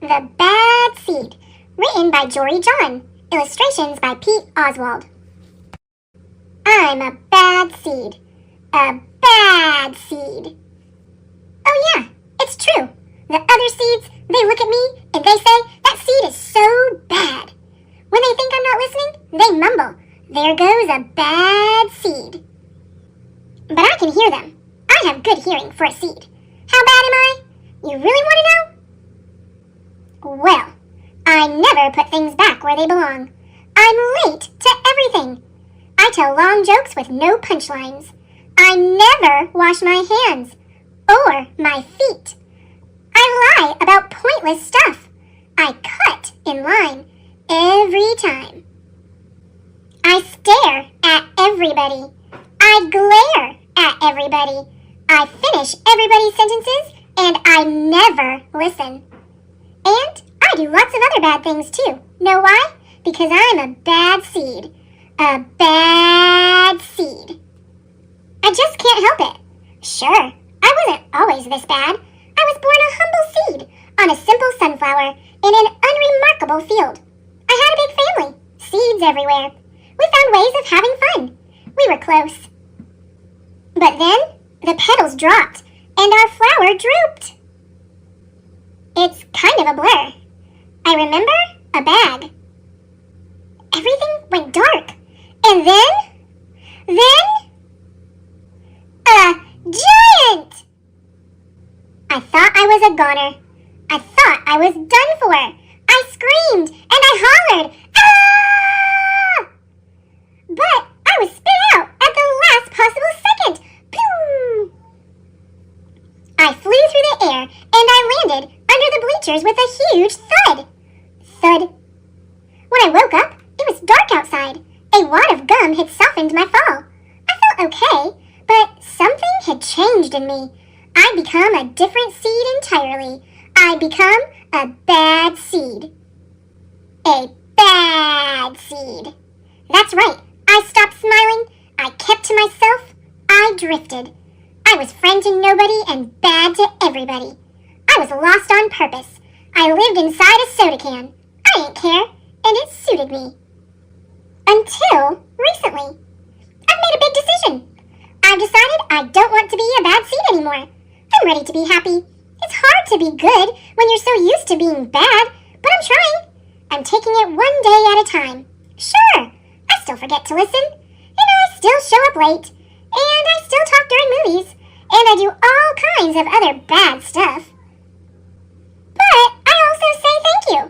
The Bad Seed, written by Jory John, illustrations by Pete Oswald. I'm a bad seed. A bad seed. Oh yeah, it's true. The other seeds, they look at me and they say, that seed is so bad. When they think I'm not listening, they mumble, there goes a bad seed. But I can hear them. I have good hearing for a seed. How bad am I? You really want to know? Well, I never put things back where they belong. I'm late to everything. I tell long jokes with no punchlines. I never wash my hands or my feet. I lie about pointless stuff. I cut in line every time. I stare at everybody. I glare at everybody. I finish everybody's sentences and I never listen. And I do lots of other bad things too. Know why? Because I'm a bad seed. A bad seed. I just can't help it. Sure, I wasn't always this bad. I was born a humble seed on a simple sunflower in an unremarkable field. I had a big family, seeds everywhere. We found ways of having fun. We were close. But then the petals dropped and our flower drooped. It's kind of a blur. I remember a bag. Everything went dark. And then a giant! I thought I was a goner. I thought I was done for. I screamed and I hollered, ah! But I was spit out at the last possible second. Pew! I flew through the air and I landed under the bleachers with a huge thud. Thud. When I woke up, it was dark outside. A wad of gum had softened my fall. I felt okay, but something had changed in me. I'd become a different seed entirely. I'd become a bad seed. A bad seed. That's right. I stopped smiling. I kept to myself. I drifted. I was friend to nobody and bad to everybody. I was lost on purpose. I lived inside a soda can. I didn't care, and it suited me. Until recently. I've made a big decision. I've decided I don't want to be a bad seed anymore. I'm ready to be happy. It's hard to be good when you're so used to being bad, but I'm trying. I'm taking it one day at a time. Sure, I still forget to listen, and I still show up late, and I still talk during movies, and I do all kinds of other bad stuff. But I also say thank you,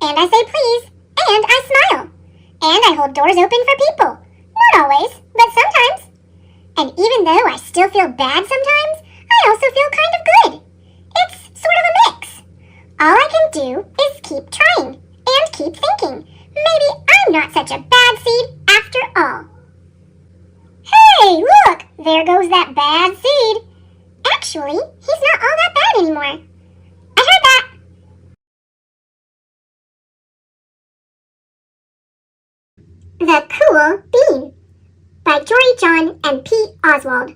and I say please, and I smile, and I hold doors open for people. Not always, but sometimes. And even though I still feel bad sometimes, I also feel kind of good. It's sort of a mix. All I can do is keep trying and keep thinking. Maybe I'm not such a bad seed after all. Hey, look! There goes that bad seed. Actually, he's not all that bad anymore. I heard that. The Cool Bean by Jory John and Pete Oswald.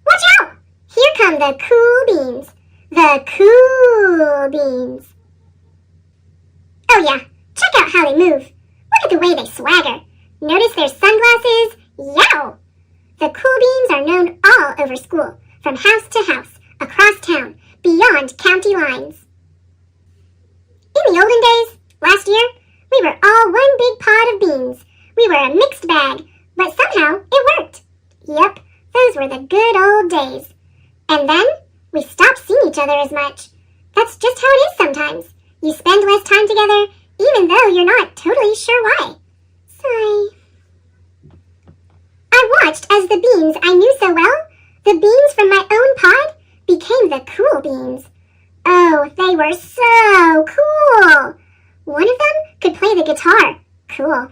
Watch out! Here come the cool beans. The cool beans. Oh yeah, check out how they move. Look at the way they swagger. Notice their sunglasses? Yow! The cool beans are known all over school, from house to house, across town, beyond county lines. In the olden days, last year, we were all one big pot of beans. We were a mixed bag, but somehow it worked. Yep, those were the good old days. And then we stopped seeing each other as much. That's just how it is sometimes. You spend less time together, even though you're not totally sure why. Sigh. I watched as the beans I knew so well, the beans from my own pod, became the cool beans. Oh, they were so cool. One of them could play the guitar. Cool.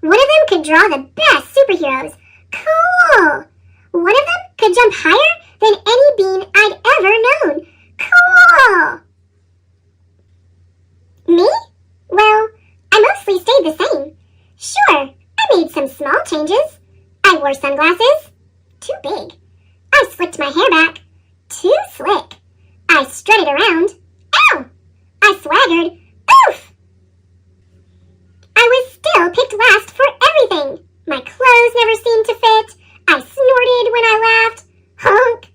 One of them could draw the best superheroes. Cool. One of them could jump higher than any bean I'd ever known. Cool. Me? Well, I mostly stayed the same. Sure, I made some small changes. I wore sunglasses. Too big. I slicked my hair back. Too slick. I strutted around. Ow! swaggered. Oof! I was still picked last for everything. My clothes never seemed to fit. I snorted when I laughed. Honk!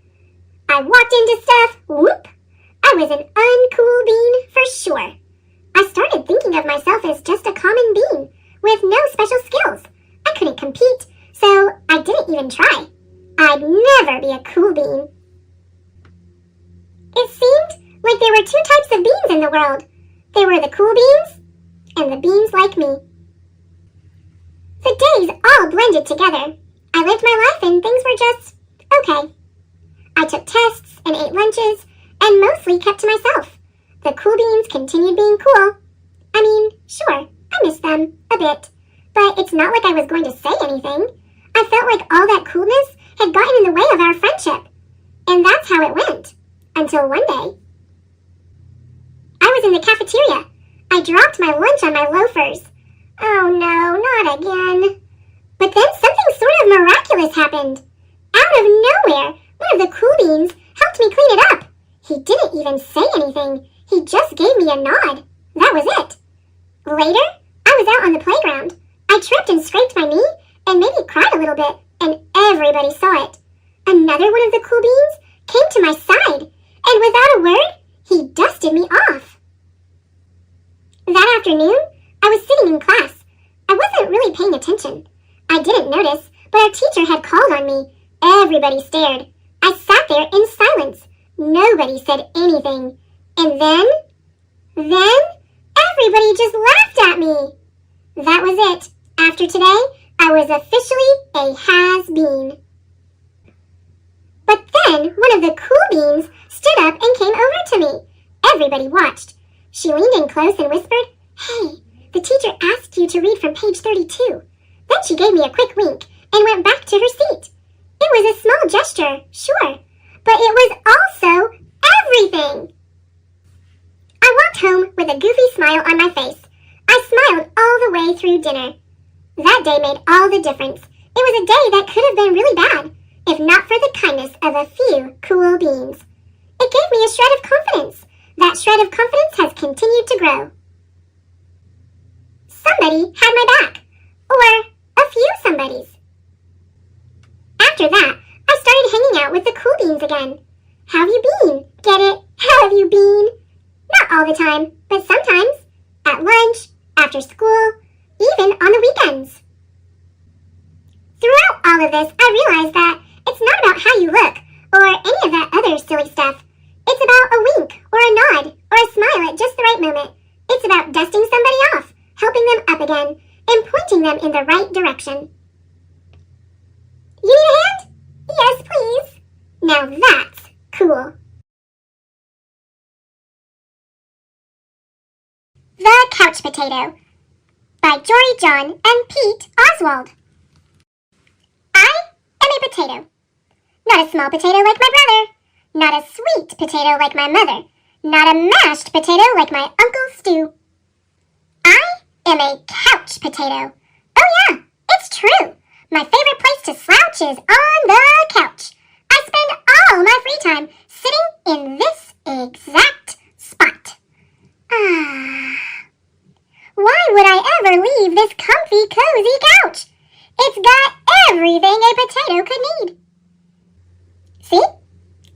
I walked into stuff. Whoop! I was an uncool bean for sure. I started thinking of myself as just a common bean with no special skills. I couldn't compete, so I didn't even try. I'd never be a cool bean. It seemed like there were two types of beans in the world. There were the cool beans and the beans like me. The days all blended together. I lived my life and things were just okay. I took tests and ate lunches and mostly kept to myself. The cool beans continued being cool. I mean, sure, I miss them a bit, but it's not like I was going to say anything. I felt like all that coolness had gotten in the way of our friendship. And that's how it went, until one day. I was in the cafeteria. I dropped my lunch on my loafers. Oh no, not again. But then something sort of miraculous happened. Out of nowhere, one of the cool beans helped me clean it up. He didn't even say anything. He just gave me a nod. That was it. Later, I was out on the playground. I tripped and scraped my knee and maybe cried a little bit, and everybody saw it. Another one of the cool beans came to my side, and without a word, he dusted me off. That afternoon, I was sitting in class. I wasn't really paying attention. I didn't notice, but our teacher had called on me. Everybody stared. I sat there in silence. Nobody said anything. And then everybody just laughed at me. That was it. After today, I was officially a has-been. But then one of the cool beans stood up and came over to me. Everybody watched. She leaned in close and whispered, "Hey, the teacher asked you to read from page 32. Then she gave me a quick wink and went back to her seat. It was a small gesture, sure, but it was also everything. I walked home with a goofy smile on my face. I smiled all the way through dinner. That day made all the difference. It was a day that could have been really bad, if not for the kindness of a few cool beans. It gave me a shred of confidence. That shred of confidence has continued to grow. Somebody had my back, or a few somebodies. After that, I started hanging out with the cool beans again. How have you been? Get it? How have you been? Not all the time, but sometimes. At lunch, after school, even on the weekends. Throughout all of this, I realized that it's not about how you look, or any of that other silly stuff. It's about a wink, or a nod, or a smile at just the right moment. It's about dusting somebody off, helping them up again, and pointing them in the right direction. You need a hand? Yes, please. Now that's cool. The Couch Potato by Jory John and Pete Oswald. I am a potato. Not a small potato like my brother. Not a sweet potato like my mother. Not a mashed potato like my Uncle Stu. I am a couch potato. Oh yeah, it's true. My favorite place to slouch is on the couch. I spend all my free time sitting in this exact spot. Why would I ever leave this comfy, cozy couch? It's got everything a potato could need. See?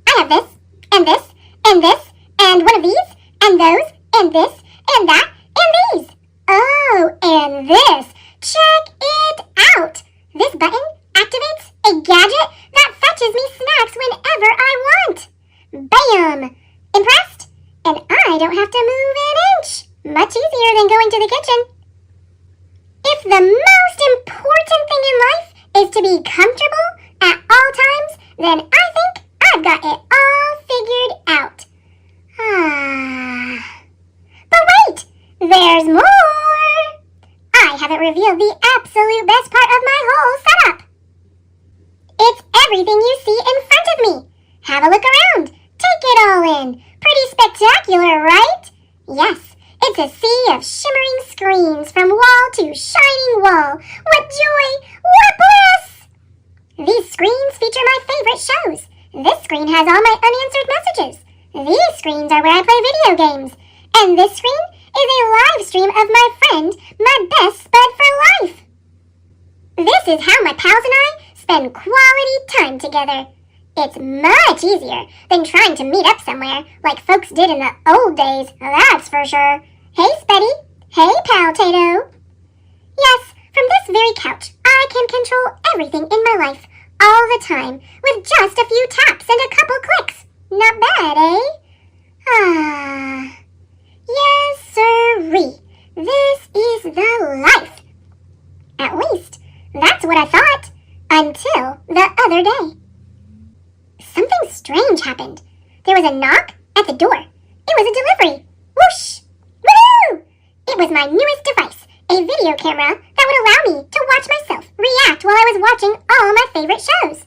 I have this, and this, and this, and one of these, and those, and this, and that, and these. Oh, and this. Check it out. This button activates a gadget that fetches me snacks whenever I want. Bam! Impressed? And I don't have to move an inch. Much easier than going to the kitchen. If the most important thing in life is to be comfortable at all times, then I think I've got it all figured out. But wait! There's more! I haven't revealed the absolute best part of my whole setup. It's everything you see in front of me. Have a look around. Take it all in. Pretty spectacular, right? Yes, it's a sea of shimmering screens from wall to shining wall. What joy! What bliss! These screens feature my favorite shows. This screen has all my unanswered messages. These screens are where I play video games. And this screen is a live stream of my friend, my best spud for life. This is how my pals and I spend quality time together. It's much easier than trying to meet up somewhere like folks did in the old days, that's for sure. Hey, Spuddy. Hey, Pal Tato. Yes, from this very couch, I can control everything in my life all the time with just a few taps and a couple clicks. Not bad, eh? Ah. Yes, sirree. This is the life. At least, that's what I thought. Until the other day. Something strange happened. There was a knock at the door. It was a delivery. Whoosh! Woohoo! It was my newest device, a video camera that would allow me to watch myself react while I was watching all my favorite shows.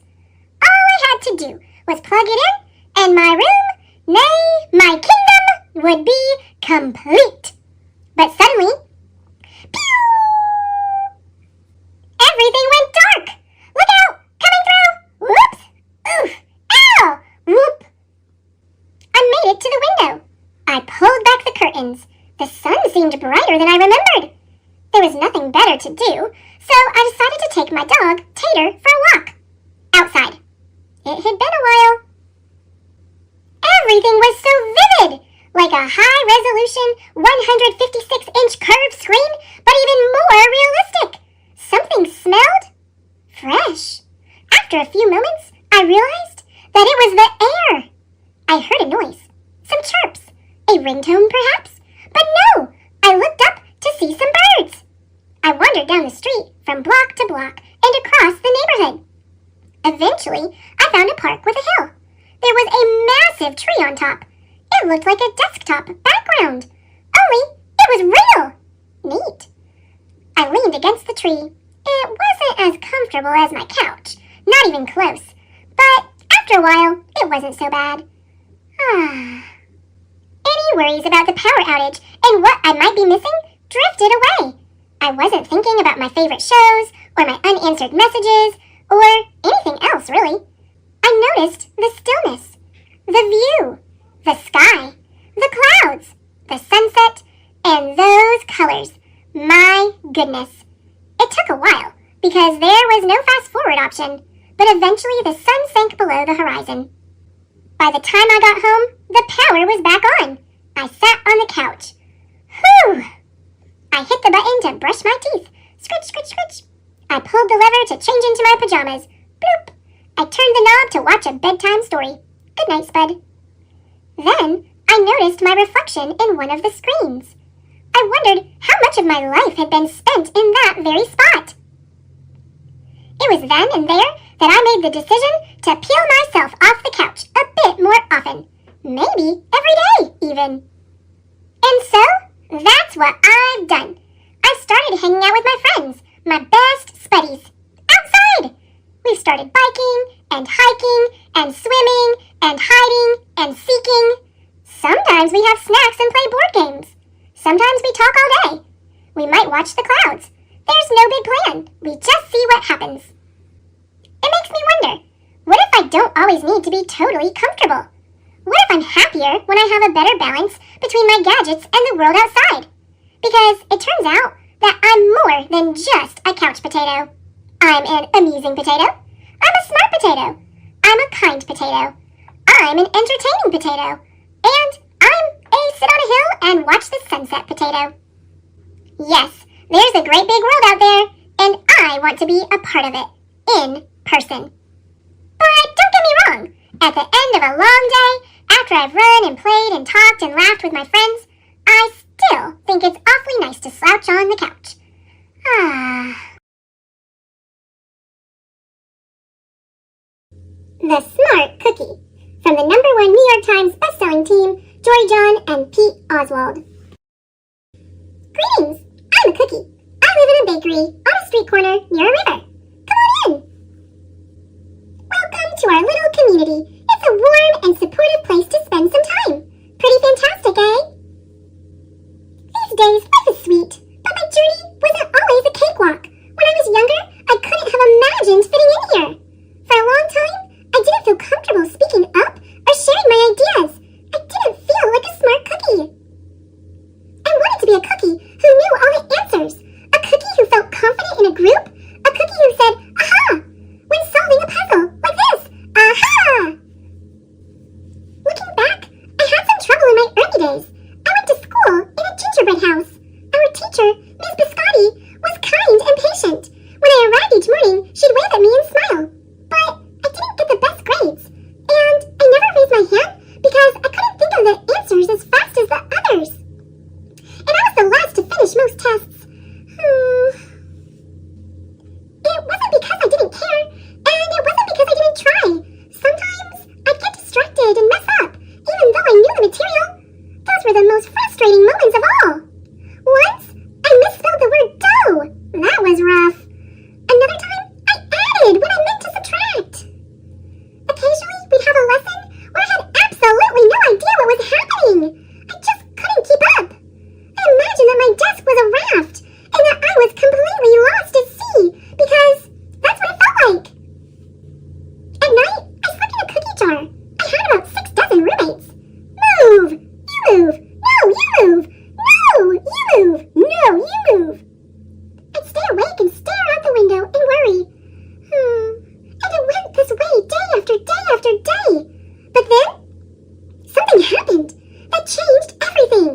All I had to do was plug it in, and my room, nay, my kingdom, would be complete. But suddenly, pew! Everything went dark. Look out! Coming through! Whoops! Oof! Ow! Whoop! I made it to the window. I pulled back the curtains. The sun seemed brighter than I remembered. There was nothing better to do, so I decided to take my dog, Tater, for a walk. Outside. It had been a while. Everything was so vivid, like a high-resolution 156-inch curved screen, but even more realistic. Something smelled fresh. After a few moments, I realized that it was the air. I heard a noise, some chirps, a ringtone perhaps, but no, I looked up to see some birds. I wandered down the street from block to block and across the neighborhood. Eventually, I found a park with a hill. There was a massive tree on top. It looked like a desktop background, only it was real. Neat. I leaned against the tree. It wasn't as comfortable as my couch, not even close, but after a while, it wasn't so bad. Any worries about the power outage and what I might be missing drifted away. I wasn't thinking about my favorite shows or my unanswered messages or anything else, really. I noticed the stillness, the view, the sky, the clouds, the sunset, and those colors. My goodness. It took a while because there was no fast-forward option, but eventually the sun sank below the horizon. By the time I got home, the power was back on. I sat on the couch. Whew! I hit the button to brush my teeth. Scritch, scritch, scritch. I pulled the lever to change into my pajamas. Bloop! I turned the knob to watch a bedtime story. Good night, Spud. Then I noticed my reflection in one of the screens. I wondered how much of my life had been spent in that very spot. It was then and there that I made the decision to peel myself off the couch a bit more often. Maybe every day, even. And so, that's what I've done. I started hanging out with my friends, my best spuddies, outside. We've started biking, and hiking, and swimming, and hiding, and seeking. Sometimes we have snacks and play board games. Sometimes we talk all day. We might watch the clouds. There's no big plan. We just see what happens. It makes me wonder, what if I don't always need to be totally comfortable? What if I'm happier when I have a better balance between my gadgets and the world outside? Because it turns out that I'm more than just a couch potato. I'm an amusing potato. I'm a smart potato. I'm a kind potato. I'm an entertaining potato. And I'm a sit on a hill and watch the sunset potato. Yes, there's a great big world out there, and I want to be a part of it, in person. But don't get me wrong, at the end of a long day, after I've run and played and talked and laughed with my friends, I still think it's awfully nice to slouch on the couch. The Smart Cookie, from the #1 New York Times bestselling team, Joy John and Pete Oswald. Greetings! I'm a cookie. I live in a bakery on a street corner near a river. Come on in! Welcome to our little community. It's a warm and supportive place to spend some time. Pretty fantastic, eh? These days, life is sweet, but my journey wasn't always a cakewalk. When I was younger, I couldn't have imagined fitting in here. For a long time, I didn't feel comfortable speaking up or sharing my ideas. I didn't feel like a smart cookie. finish most tests. It wasn't because I didn't care, and it wasn't because I didn't try. Sometimes I'd get distracted and mess up, even though I knew the material. Those were the most frustrating moments of all. Once, I misspelled the word dough. That was rough. Another time, I added when I meant to subtract. Occasionally, we'd have a lesson where I had absolutely no idea what was happening. I just couldn't keep up. I imagined that my desk was a raft, and that I was completely lost at sea, because that's what it felt like. At night, I slept in a cookie jar. I had about 6 dozen roommates. Move! You move! No, you move! No, you move! No, you move! I'd stay awake and stare out the window and worry. And it went this way day after day after day. But then, something happened that changed everything.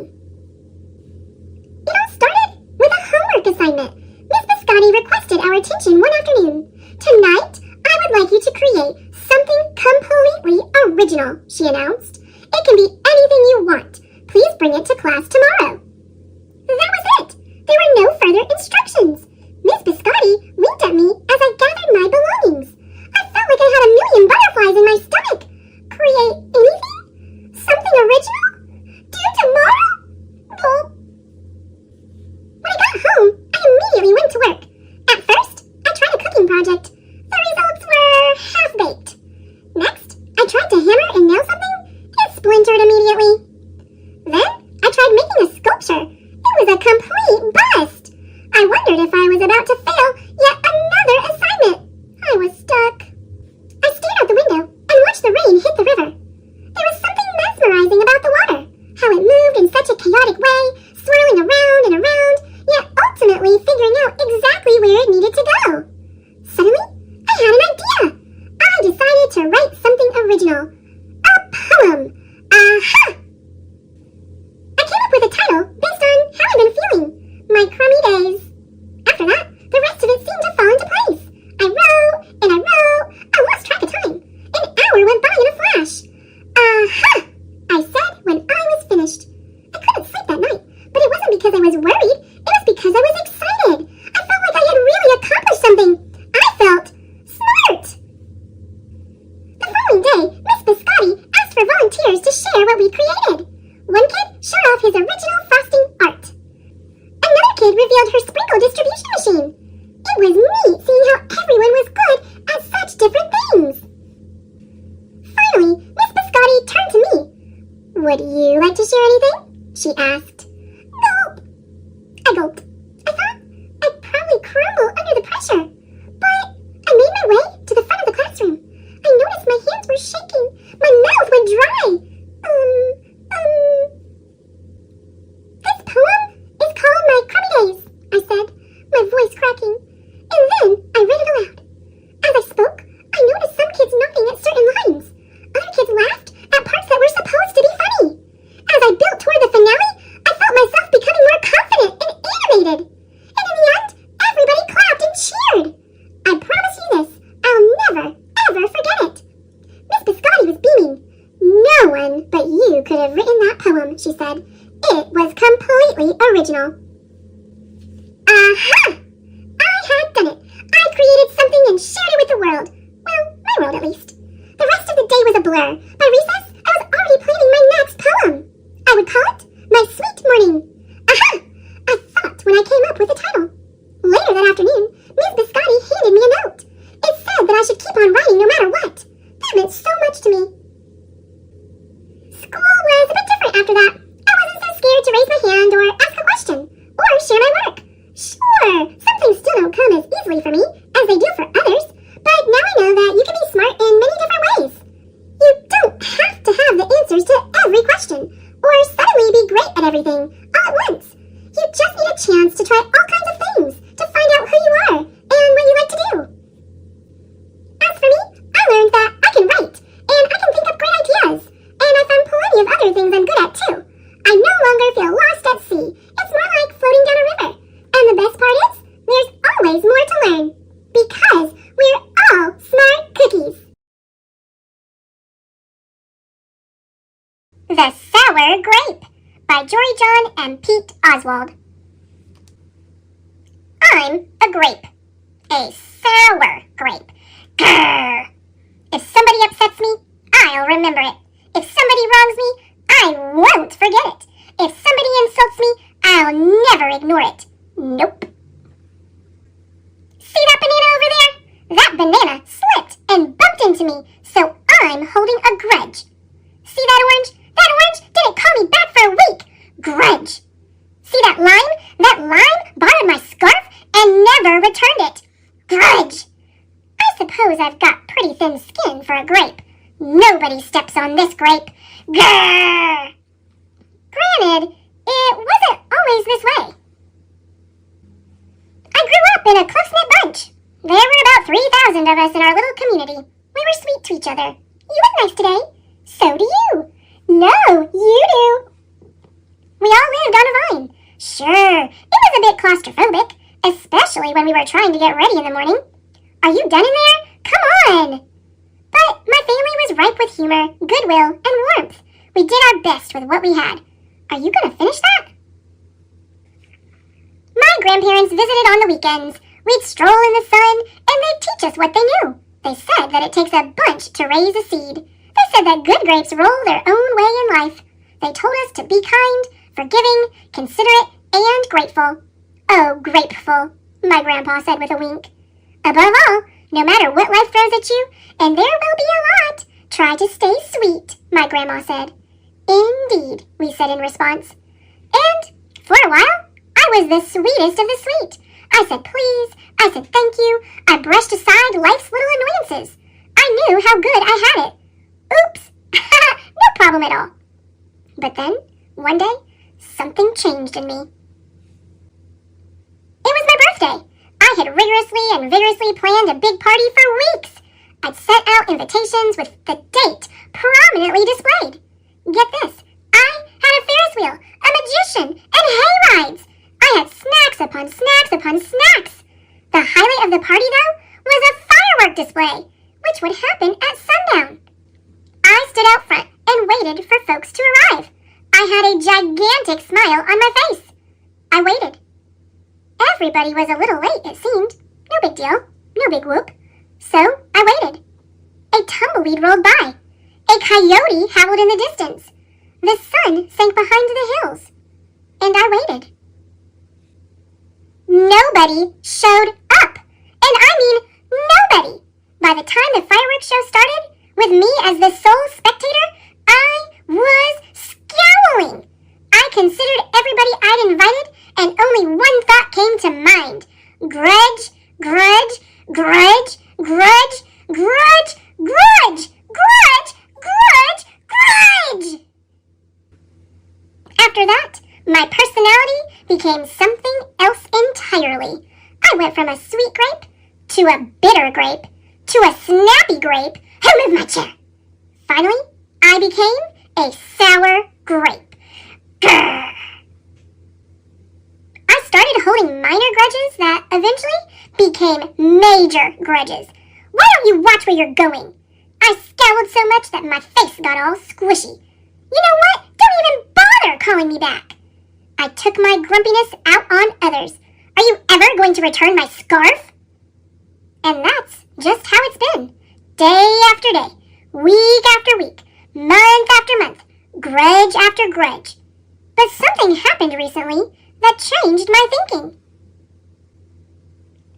It all started with a homework assignment. Miss Biscotti requested our attention one afternoon. Tonight, I would like you to create something completely original, she announced. It can be anything you want. Please bring it to class tomorrow. That was it. There were no further instructions. Miss Biscotti winked at me as I gathered my belongings. I felt like I had a million butterflies in my stomach. Create anything? Something original? Due tomorrow? Well, when I got home, I immediately went to work. At first, I tried a cooking project. The results were half-baked. Next, I tried to hammer and nail something. It splintered immediately. Then, I tried making a sculpture. It was a complete bust. I wondered if I was about to fail yet another assignment. I was stuck. I stared out the window and watched the rain hit the river. There was something mesmerizing about the water. How it moved in such a chaotic way, swirling around and around, yet ultimately figuring out exactly where it needed to go. Suddenly, I had an idea. I decided to write something original. A poem. Aha! I came up with a title based on how I'd been feeling. My crummy days. After that, the rest of it seemed to fall into place. I wrote, and I wrote. I lost track of time. An hour went by in a flash. Aha! I said when I was finished. I couldn't sleep that night, but it wasn't because I was worried. It was because I was excited. I felt like I had really accomplished something. I felt smart. The following day, Miss Biscotti asked for volunteers to share what we created. One kid showed off his original frosting art. Another kid revealed her sprinkle distribution machine. It was neat seeing how everyone was good at such different things. Finally, Miss Biscotti turned to me. Would you like to share anything? She asked. Gulp. I gulped. I thought I'd probably crumble under the pressure. But I made my way to the front of the classroom. I noticed my hands were shaking. My mouth went dry. This poem is called My Crummy Days, I said, my voice cracking. And then I read it aloud. As I spoke, I noticed some kids nodding at certain lines. Other kids laughed at parts that were supposed to be funny. As I built toward the finale, I felt myself becoming more confident and animated. And in the end, everybody clapped and cheered. I promise you this, I'll never, ever forget it. Miss Biscotti was beaming. No one but you could have written that poem, she said. It was completely original. Aha! I had done it. I created something and shared it with the world. Well, my world at least. The rest of the day was a blur. By recess, I was already planning my next poem. I would call it My Sweet Morning. Aha! I thought when I came up with the title. Later that afternoon, Miss Biscotti handed me a note. It said that I should keep on writing no matter what. That meant so much to me. School was a bit different after that. I wasn't so scared to raise my hand or ask a question or share my work. Sure, some things still don't come as easily for me as they do for others, but now I know that you can be smart in many different ways. You don't have to have the answers to every question or suddenly be great at everything all at once. You just need a chance to try all kinds of things to find out who you are and what you like to do. As for me, I learned that I can write and I can think of great ideas, and I found plenty of other things I'm good at too. I no longer feel lost at sea. It's more like floating down a river. And the best part is, there's always more to learn. Because we're all smart cookies. The Sour Grape by Jory John and Pete Oswald. I'm a grape. A sour grape. Grrr! If somebody upsets me, I'll remember it. If somebody wrongs me, I won't forget it. If somebody insults me, I'll never ignore it. Nope. See that banana over there? That banana slipped and bumped into me, so I'm holding a grudge. See that orange? That orange didn't call me back for a week. Grudge. See that lime? That lime borrowed my scarf and never returned it. Grudge. I suppose I've got pretty thin skin for a grape. Nobody steps on this grape. Grrr! Granted, it wasn't always this way. I grew up in a close-knit bunch. There were about 3,000 of us in our little community. We were sweet to each other. You look nice today. So do you. No, you do. We all lived on a vine. Sure, it was a bit claustrophobic, especially when we were trying to get ready in the morning. Are you done in there? Come on! But my family was ripe with humor, goodwill, and warmth. We did our best with what we had. Are you going to finish that? My grandparents visited on the weekends. We'd stroll in the sun, and they'd teach us what they knew. They said that it takes a bunch to raise a seed. They said that good grapes roll their own way in life. They told us to be kind, forgiving, considerate, and grateful. Oh, grateful, my grandpa said with a wink. Above all, no matter what life throws at you, and there will be a lot, try to stay sweet, my grandma said. Indeed, we said in response. And for a while, I was the sweetest of the sweet. I said please, I said thank you, I brushed aside life's little annoyances. I knew how good I had it. Oops, no problem at all. But then, one day, something changed in me. It was my birthday. I had rigorously and vigorously planned a big party for weeks. I'd sent out invitations with the date prominently displayed. Get this, I had a Ferris wheel, a magician, and hay rides. I had snacks upon snacks upon snacks. The highlight of the party, though, was a firework display, which would happen at sundown. I stood out front and waited for folks to arrive. I had a gigantic smile on my face. I waited. Everybody was a little late, it seemed. No big deal, no big whoop. So I waited. A tumbleweed rolled by. A coyote howled in the distance. The sun sank behind the hills. And I waited. Nobody showed up. And I mean nobody. By the time the fireworks show started, with me as the sole spectator, I was scowling. I considered everybody I'd invited, and only one thought came to mind. Grudge, grudge, grudge, grudge, grudge, grudge, grudge, grudge, grudge. After that, my personality became something else entirely. I went from a sweet grape to a bitter grape to a snappy grape. Who moved my chair? Finally, I became a sour grape. Grrr. I started holding minor grudges that eventually became major grudges. Why don't you watch where you're going? I scowled so much that my face got all squishy. You know what? Don't even bother calling me back. I took my grumpiness out on others. Are you ever going to return my scarf? And that's just how it's been. Day after day, week after week, month after month, grudge after grudge. But something happened recently that changed my thinking.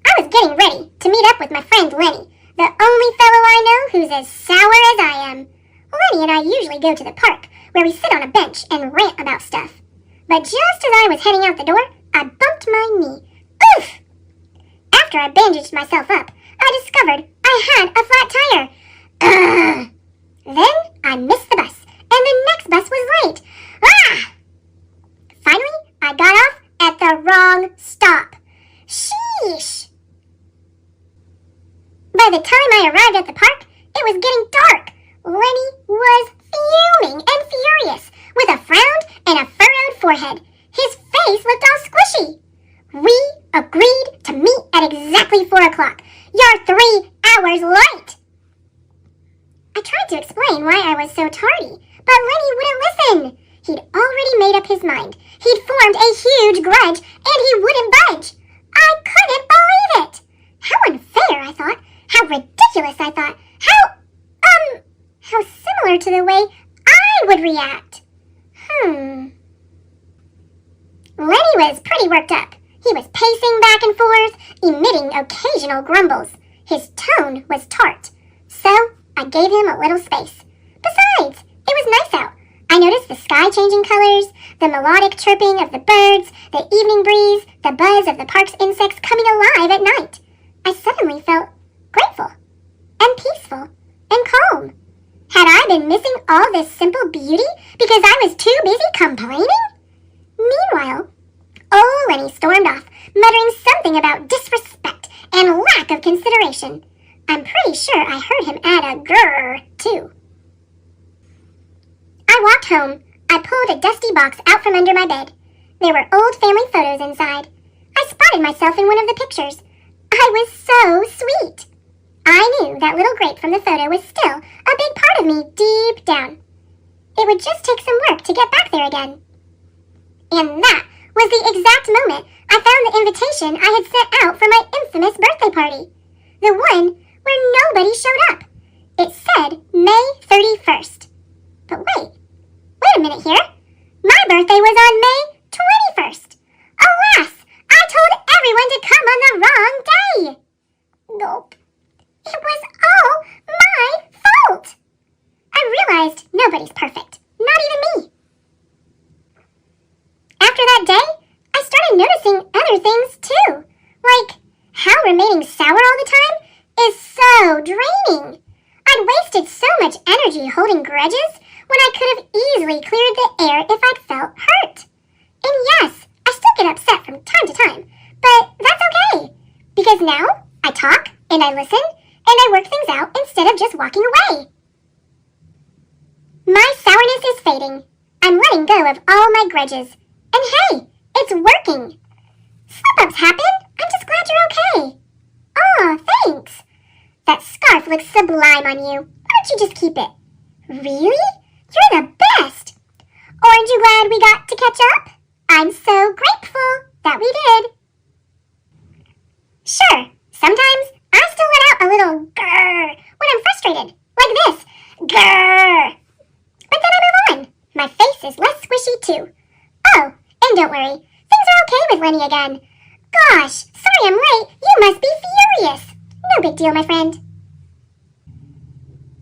I was getting ready to meet up with my friend Lenny, the only fellow I know who's as sour as I am. Lenny and I usually go to the park, where we sit on a bench and rant about stuff. But just as I was heading out the door, I bumped my knee. Oof! After I bandaged myself up, I discovered I had a flat tire. Ugh! Then I missed the bus, and the next bus was late. Ah! Finally, I got off at the wrong stop. Sheesh! By the time I arrived at the park, it was getting dark. Lenny was fuming and furious, with a frown and a furrowed forehead. His face looked all squishy. We agreed to meet at exactly 4 o'clock. You're 3 hours late! I tried to explain why I was so tardy, but Lenny wouldn't listen. He'd already made up his mind. He'd formed a huge grudge, and he wouldn't budge. I couldn't believe it! How unfair, I thought. How ridiculous, I thought. How similar to the way I would react. Lenny was pretty worked up. He was pacing back and forth, emitting occasional grumbles. His tone was tart, so I gave him a little space. Besides, it was nice out. I noticed the sky changing colors, the melodic chirping of the birds, the evening breeze, the buzz of the park's insects coming alive at night. I suddenly felt grateful and peaceful and calm. Had I been missing all this simple beauty because I was too busy complaining? Meanwhile, old Lenny stormed off, muttering something about disrespect and lack of consideration. I'm pretty sure I heard him add a grrr, too. I walked home. I pulled a dusty box out from under my bed. There were old family photos inside. I spotted myself in one of the pictures. I was so sweet. I knew that little Grape from the photo was still a big part of me deep down. It would just take some work to get back there again. And that was the exact moment I found the invitation I had sent out for my infamous birthday party. The one where nobody showed up. It said May 31st. But wait a minute here. My birthday was on May 21st. Alas, I told everyone to come on the wrong day. Nope. It was all my fault. I realized nobody's perfect, not even me. After that day, I started noticing other things too, like how remaining sour all the time is so draining. I'd wasted so much energy holding grudges when I could have easily cleared the air if I'd felt hurt. And yes, I still get upset from time to time, but that's okay, because now I talk and I listen and I work things out instead of just walking away. My sourness is fading. I'm letting go of all my grudges. And hey, it's working. Slip-ups happen. I'm just glad you're okay. Aw, thanks. That scarf looks sublime on you. Why don't you just keep it? Really? You're the best. Aren't you glad we got to catch up? I'm so grateful that we did. Sure, sometimes I still let out a little grrr when I'm frustrated, like this. Grrr. But then I move on. My face is less squishy too. Oh, and don't worry, things are okay with Lenny again. Gosh, sorry I'm late. You must be furious. No big deal, my friend.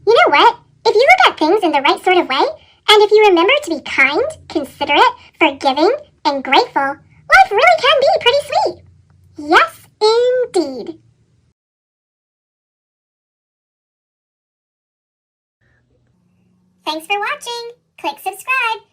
You know what? If you look at things in the right sort of way, and if you remember to be kind, considerate, forgiving, and grateful, life really can be pretty sweet. Yes, indeed. Thanks for watching. Click subscribe